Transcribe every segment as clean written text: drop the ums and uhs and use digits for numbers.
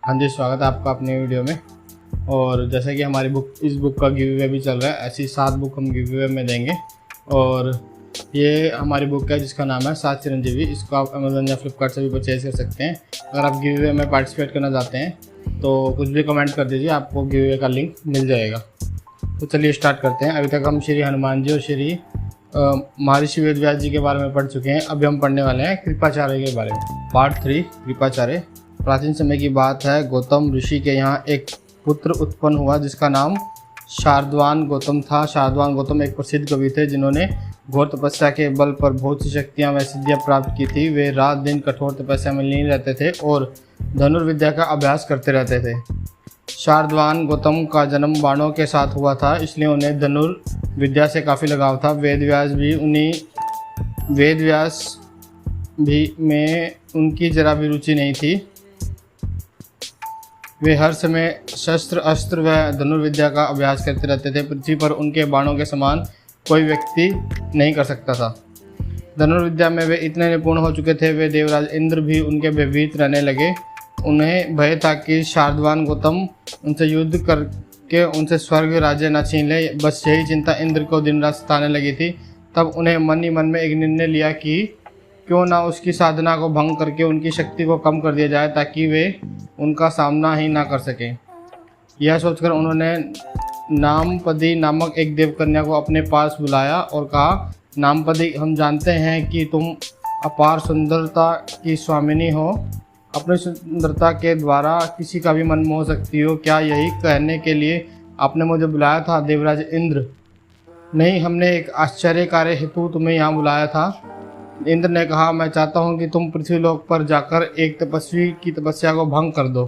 हाँ जी, स्वागत है आपका अपने वीडियो में। और जैसा कि हमारी इस बुक का गिव अवे भी चल रहा है, ऐसी 7 बुक हम गिव अवे में देंगे। और ये हमारी बुक है जिसका नाम है 7 चिरंजीवी। इसको आप अमेज़न या फ्लिपकार्ट से भी परचेज कर सकते हैं। अगर आप गिव अवे में पार्टिसिपेट करना चाहते हैं तो कुछ भी कमेंट कर दीजिए, आपको गिव अवे का लिंक मिल जाएगा। तो चलिए स्टार्ट करते हैं। अभी तक हम श्री हनुमान जी और श्री महर्षि वेद व्यास जी के बारे में पढ़ चुके हैं। अभी हम पढ़ने वाले हैं कृपाचार्य के बारे में। पार्ट 3 कृपाचार्य। प्राचीन समय की बात है, गौतम ऋषि के यहाँ एक पुत्र उत्पन्न हुआ जिसका नाम शार्दवान गौतम था। शार्दवान गौतम एक प्रसिद्ध कवि थे जिन्होंने घोर तपस्या के बल पर बहुत सी शक्तियाँ व सिद्धियाँ प्राप्त की थी। वे रात दिन कठोर तपस्या में लीन रहते थे और धनुर्विद्या का अभ्यास करते रहते थे। शार्दवान गौतम का जन्म बाणों के साथ हुआ था, इसलिए उन्हें धनुर्विद्या से काफ़ी लगाव था। वेदव्यास भी में उनकी जरा भी रुचि नहीं थी। वे हर समय शस्त्र अस्त्र व धनुर्विद्या का अभ्यास करते रहते थे। पृथ्वी पर उनके बाणों के समान कोई व्यक्ति नहीं कर सकता था। धनुर्विद्या में वे इतने निपुण हो चुके थे, वे देवराज इंद्र भी उनके भयभीत रहने लगे। उन्हें भय था कि शार्दवान गौतम उनसे युद्ध करके उनसे स्वर्ग राज्य न छीन ले। बस यही चिंता इंद्र को दिन रात सताने लगी थी। तब उन्हें मन ही मन में एक निर्णय लिया कि क्यों ना उसकी साधना को भंग करके उनकी शक्ति को कम कर दिया जाए, ताकि वे उनका सामना ही ना कर सकें। यह सोचकर उन्होंने नामपदी नामक एक देवकन्या को अपने पास बुलाया और कहा, नामपदी, हम जानते हैं कि तुम अपार सुंदरता की स्वामिनी हो। अपनी सुंदरता के द्वारा किसी का भी मन मोह सकती हो। क्या यही कहने के लिए आपने मुझे बुलाया था देवराज इंद्र? नहीं, हमने एक आश्चर्य कार्य हेतु तुम्हें यहाँ बुलाया था। इंद्र ने कहा, मैं चाहता हूँ कि तुम पृथ्वीलोक पर जाकर एक तपस्वी की तपस्या को भंग कर दो।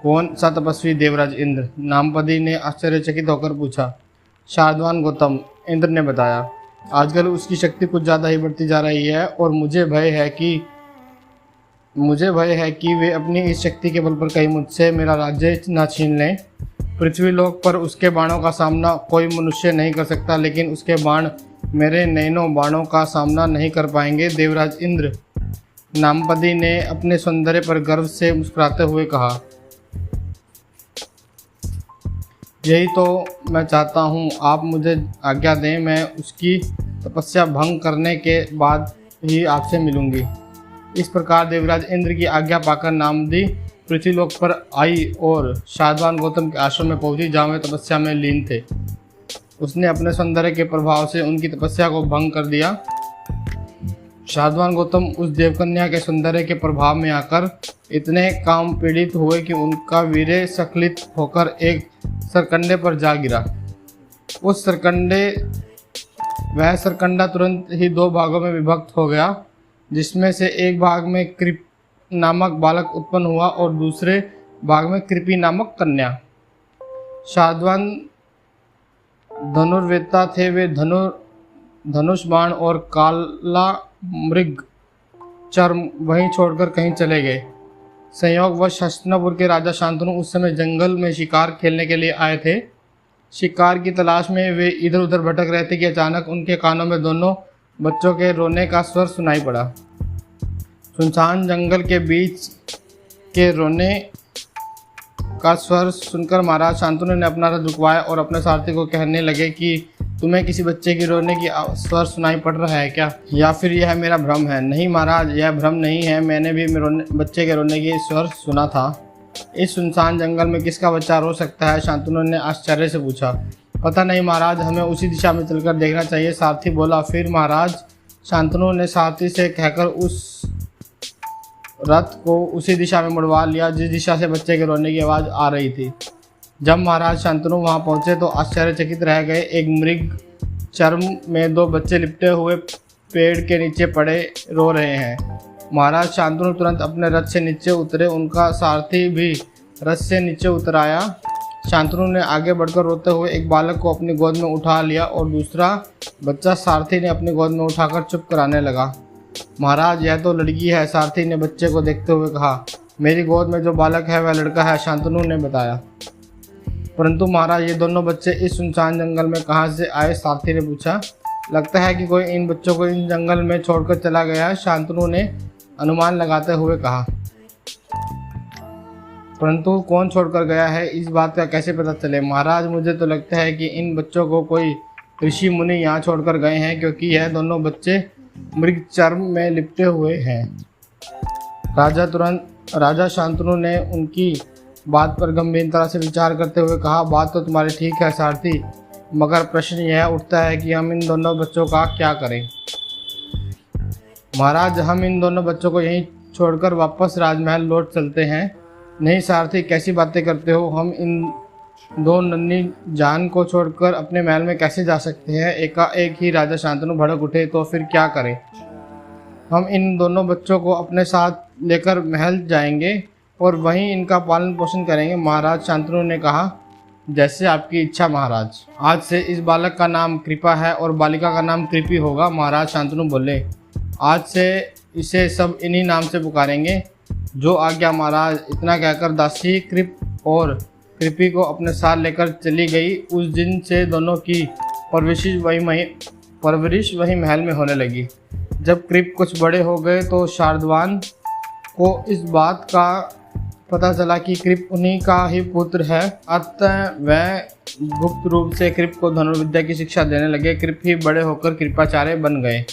कौन सा तपस्वी देवराज इंद्र? नामपदी ने आश्चर्यचकित होकर पूछा। शार्दवान गौतम, इंद्र ने बताया। आजकल उसकी शक्ति कुछ ज़्यादा ही बढ़ती जा रही है और मुझे भय है कि वे अपनी इस शक्ति के बल पर कहीं मुझसे मेरा राज्य न छीन लें। पृथ्वीलोक पर उसके बाणों का सामना कोई मनुष्य नहीं कर सकता, लेकिन उसके बाण मेरे नैनों बाणों का सामना नहीं कर पाएंगे देवराज इंद्र। नामपदी ने अपने सौंदर्य पर गर्व से मुस्कुराते हुए कहा, यही तो मैं चाहता हूँ। आप मुझे आज्ञा दें, मैं उसकी तपस्या भंग करने के बाद ही आपसे मिलूंगी। इस प्रकार देवराज इंद्र की आज्ञा पाकर नामपदी पृथ्वीलोक पर आई और शार्दवान गौतम के आश्रम में पहुंची, जहाँ वे तपस्या में लीन थे। उसने अपने सौंदर्य के प्रभाव से उनकी तपस्या को भंग कर दिया। शार्दवान गौतम उस देवकन्या के सौंदर्य के प्रभाव में आकर इतने काम पीड़ित हुए कि उनका वीर्य स्खलित होकर एक सरकंडे पर जा गिरा। वह सरकंडा तुरंत ही 2 भागों में विभक्त हो गया, जिसमें से एक भाग में कृप नामक बालक उत्पन्न हुआ और दूसरे भाग में कृपी नामक कन्या। शार्दवान धनुर्वेत्ता थे। वे धनुष बाण और काला मृग चर्म वहीं छोड़कर कहीं चले गए। संयोगवश हस्तिनापुर के राजा शांतनु उस समय जंगल में शिकार खेलने के लिए आए थे। शिकार की तलाश में वे इधर उधर भटक रहे थे कि अचानक उनके कानों में दोनों बच्चों के रोने का स्वर सुनाई पड़ा। सुनसान जंगल के बीच के रोने का स्वर सुनकर महाराज शांतनु ने अपना रथ रुकवाया और अपने सारथी को कहने लगे कि तुम्हें किसी बच्चे की रोने की स्वर सुनाई पड़ रहा है क्या, या फिर यह मेरा भ्रम है? नहीं महाराज, यह भ्रम नहीं है, मैंने भी बच्चे के रोने की स्वर सुना था। इस सुनसान जंगल में किसका बच्चा रो सकता है? शांतनु ने आश्चर्य से पूछा। पता नहीं महाराज, हमें उसी दिशा में चलकर देखना चाहिए, सारथी बोला। फिर महाराज शांतनु ने सारथी से कहकर उस रथ को उसी दिशा में मुड़वा लिया जिस दिशा से बच्चे के रोने की आवाज़ आ रही थी। जब महाराज शांतनु वहां पहुंचे तो आश्चर्यचकित रह गए। एक मृग चर्म में 2 बच्चे लिपटे हुए पेड़ के नीचे पड़े रो रहे हैं। महाराज शांतनु तुरंत अपने रथ से नीचे उतरे। उनका सारथी भी रथ से नीचे उतर आया। शांतनु ने आगे बढ़कर रोते हुए एक बालक को अपनी गोद में उठा लिया और दूसरा बच्चा सारथी ने अपनी गोद में उठाकर चुप कराने लगा। महाराज, यह तो लड़की है, सारथी ने बच्चे को देखते हुए कहा। मेरी गोद में जो बालक है वह लड़का है, शांतनु ने बताया। परंतु महाराज, ये दोनों बच्चे इस सुनसान जंगल में कहाँ से आए? सारथी ने पूछा। लगता है कि कोई इन बच्चों को इन जंगल में छोड़कर चला गया है, शांतनु ने अनुमान लगाते हुए कहा। परंतु कौन छोड़कर गया है इस बात का कैसे पता चले? महाराज, मुझे तो लगता है कि इन बच्चों को कोई ऋषि मुनि यहाँ छोड़कर गए हैं, क्योंकि यह दोनों बच्चे मृग चर्म में लिपटे हुए हैं। राजा शांतनु ने उनकी बात पर गंभीरता से विचार करते हुए कहा, बात तो तुम्हारी ठीक है सारथी, मगर प्रश्न यह उठता है कि हम इन दोनों बच्चों का क्या करें? महाराज, हम इन दोनों बच्चों को यहीं छोड़कर वापस राजमहल लौट चलते हैं। नहीं सारथी, कैसी बातें करते हो? हम इन दो नन्ही जान को छोड़कर अपने महल में कैसे जा सकते हैं? एकाएक ही राजा शांतनु भड़क उठे, तो फिर क्या करें? हम इन दोनों बच्चों को अपने साथ लेकर महल जाएंगे और वहीं इनका पालन पोषण करेंगे। महाराज शांतनु ने कहा, जैसे आपकी इच्छा महाराज। आज से इस बालक का नाम कृपा है और बालिका का नाम कृपी होगा। महाराज शांतनु बोले, आज से इसे सब इन्हीं नाम से पुकारेंगे। जो आज्ञा महाराज। इतना कहकर दासी कृप और कृपी को अपने साथ लेकर चली गई। उस दिन से दोनों की परवरिश वही महल में होने लगी। जब कृप कुछ बड़े हो गए तो शारदवान को इस बात का पता चला कि कृप उन्हीं का ही पुत्र है। अतः वह गुप्त रूप से कृप को धनुर्विद्या की शिक्षा देने लगे। कृप ही बड़े होकर कृपाचार्य बन गए।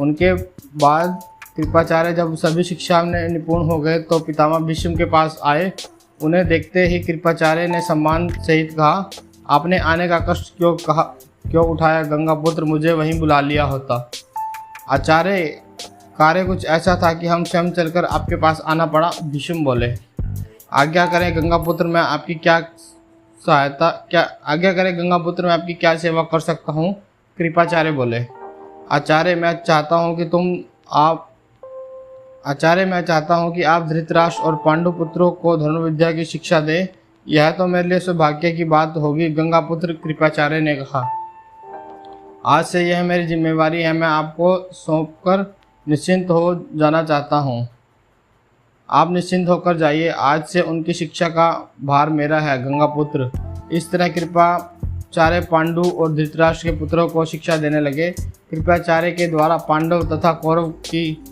उनके बाद कृपाचार्य जब सभी शिक्षा में निपुण हो गए तो पितामह भीष्म के पास आए। उन्हें देखते ही कृपाचार्य ने सम्मान सहित कहा, आपने आने का कष्ट क्यों उठाया? गंगापुत्र, मुझे वहीं बुला लिया होता। आचार्य, कार्य कुछ ऐसा था कि हम स्वयं चलकर आपके पास आना पड़ा। भीष्म बोले, आज्ञा करें गंगापुत्र, मैं आपकी क्या सेवा कर सकता हूँ? कृपाचार्य बोले, आचार्य मैं चाहता हूँ कि आप धृतराष्ट्र और पांडु पुत्रों को धनुर्विद्या की शिक्षा दें। यह तो मेरे लिए सौभाग्य की बात होगी। गंगापुत्र, कृपाचार्य ने कहा, आज से यह मेरी जिम्मेवारी है। मैं आपको सौंपकर निश्चिंत हो जाना चाहता हूँ। आप निश्चिंत होकर जाइए। आज से उनकी शिक्षा का भार मेरा है। गंगापुत्र। इस तरह कृपाचार्य पांडु और धृतराष्ट्र के पुत्रों को शिक्षा देने लगे। कृपाचार्य के द्वारा पांडव तथा कौरव की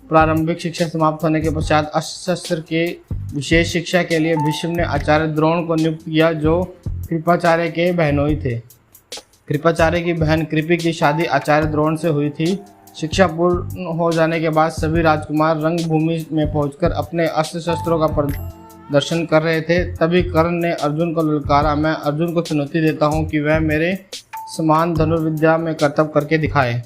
प्रारंभिक शिक्षा समाप्त होने के पश्चात अस्त्र शस्त्र के विशेष शिक्षा के लिए भीष्म ने आचार्य द्रोण को नियुक्त किया, जो कृपाचार्य के बहनोई थे। कृपाचार्य की बहन कृपी की शादी आचार्य द्रोण से हुई थी। शिक्षा पूर्ण हो जाने के बाद सभी राजकुमार रंगभूमि में पहुंचकर अपने अस्त्र शस्त्रों का प्रदर्शन कर रहे थे। तभी कर्ण ने अर्जुन को ललकारा। मैं अर्जुन को चुनौती देता हूं कि वह मेरे समान धनुर्विद्या में करतब करके दिखाए।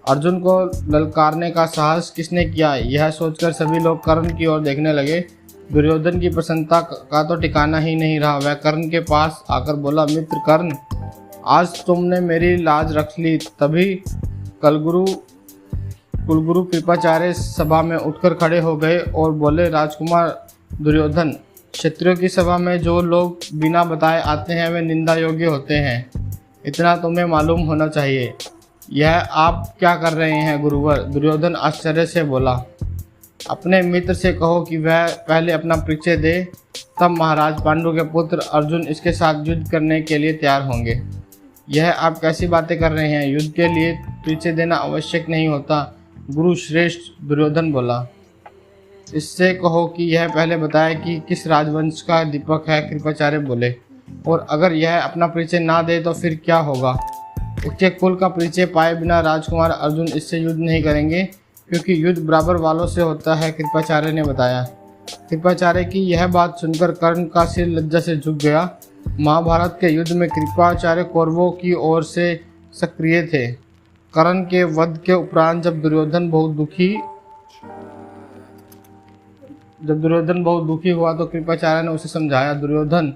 अर्जुन को ललकारने का साहस किसने किया? यह सोचकर सभी लोग कर्ण की ओर देखने लगे। दुर्योधन की प्रसन्नता का तो ठिकाना ही नहीं रहा। वह कर्ण के पास आकर बोला, मित्र कर्ण, आज तुमने मेरी लाज रख ली। तभी कुलगुरु कृपाचार्य सभा में उठकर खड़े हो गए और बोले, राजकुमार दुर्योधन, क्षत्रियों की सभा में जो लोग बिना बताए आते हैं वे निंदा योग्य होते हैं। इतना तुम्हें मालूम होना चाहिए। यह आप क्या कर रहे हैं गुरुवर? दुर्योधन आश्चर्य से बोला, अपने मित्र से कहो कि वह पहले अपना परिचय दे, तब महाराज पांडु के पुत्र अर्जुन इसके साथ युद्ध करने के लिए तैयार होंगे। यह आप कैसी बातें कर रहे हैं? युद्ध के लिए परिचय देना आवश्यक नहीं होता। गुरु श्रेष्ठ, दुर्योधन बोला, इससे कहो कि यह पहले बताए कि किस राजवंश का दीपक है। कृपाचार्य बोले, और अगर यह अपना परिचय ना दे तो फिर क्या होगा? इसके कुल का परिचय पाए बिना राजकुमार अर्जुन इससे युद्ध नहीं करेंगे, क्योंकि युद्ध बराबर वालों से होता है। कृपाचार्य ने बताया। कृपाचार्य की यह बात सुनकर कर्ण का सिर लज्जा से झुक गया। महाभारत के युद्ध में कृपाचार्य कौरवों की ओर से सक्रिय थे। कर्ण के वध के उपरांत जब दुर्योधन बहुत दुखी हुआ तो कृपाचार्य ने उसे समझाया, दुर्योधन,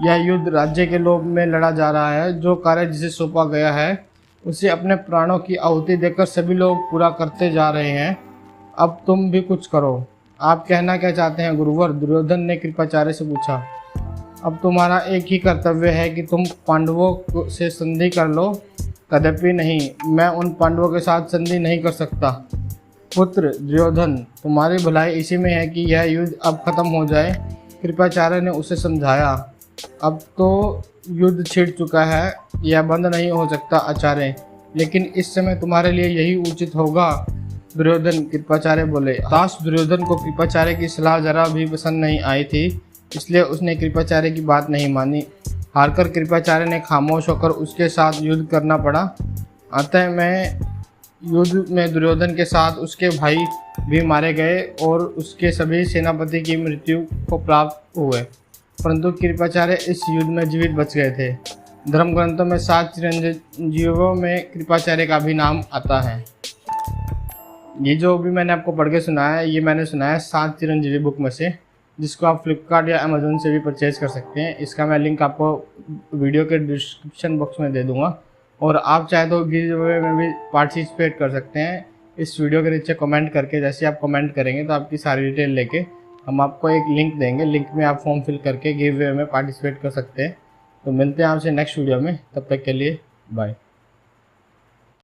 यह युद्ध राज्य के लोभ में लड़ा जा रहा है। जो कार्य जिसे सौंपा गया है उसे अपने प्राणों की आहुति देकर सभी लोग पूरा करते जा रहे हैं। अब तुम भी कुछ करो। आप कहना क्या चाहते हैं गुरुवर? दुर्योधन ने कृपाचार्य से पूछा। अब तुम्हारा एक ही कर्तव्य है कि तुम पांडवों से संधि कर लो। कदापि नहीं, मैं उन पांडवों के साथ संधि नहीं कर सकता। पुत्र दुर्योधन, तुम्हारी भलाई इसी में है कि यह युद्ध अब खत्म हो जाए। कृपाचार्य ने उसे समझाया। अब तो युद्ध छिड़ चुका है, यह बंद नहीं हो सकता आचार्य, लेकिन इस समय तुम्हारे लिए यही उचित होगा। दुर्योधन, कृपाचार्य बोले। दास दुर्योधन को कृपाचार्य की सलाह जरा भी पसंद नहीं आई थी। इसलिए उसने कृपाचार्य की बात नहीं मानी। हारकर कृपाचार्य ने खामोश होकर उसके साथ युद्ध करना पड़ा। अतः मैं युद्ध में दुर्योधन के साथ उसके भाई भी मारे गए और उसके सभी सेनापति की मृत्यु को प्राप्त हुए, परंतु कृपाचार्य इस युद्ध में जीवित बच गए थे। धर्म ग्रंथों में 7 चिरंजीवियों में कृपाचार्य का भी नाम आता है। ये जो भी मैंने आपको पढ़ के सुनाया है, ये मैंने सुनाया है 7 चिरंजीवी बुक में से, जिसको आप फ्लिपकार्ट या अमेज़ोन से भी परचेज़ कर सकते हैं। इसका मैं लिंक आपको वीडियो के डिस्क्रिप्शन बॉक्स में दे दूंगा, और आप चाहे तो गिव अवे में भी पार्टिसिपेट कर सकते हैं इस वीडियो के नीचे कमेंट करके। जैसे आप कमेंट करेंगे तो आपकी सारी डिटेल लेके हम आपको एक लिंक देंगे, लिंक में आप फॉर्म फिल करके गिव अवे में पार्टिसिपेट कर सकते हैं। तो मिलते हैं आपसे नेक्स्ट वीडियो में, तब तक के लिए बाय।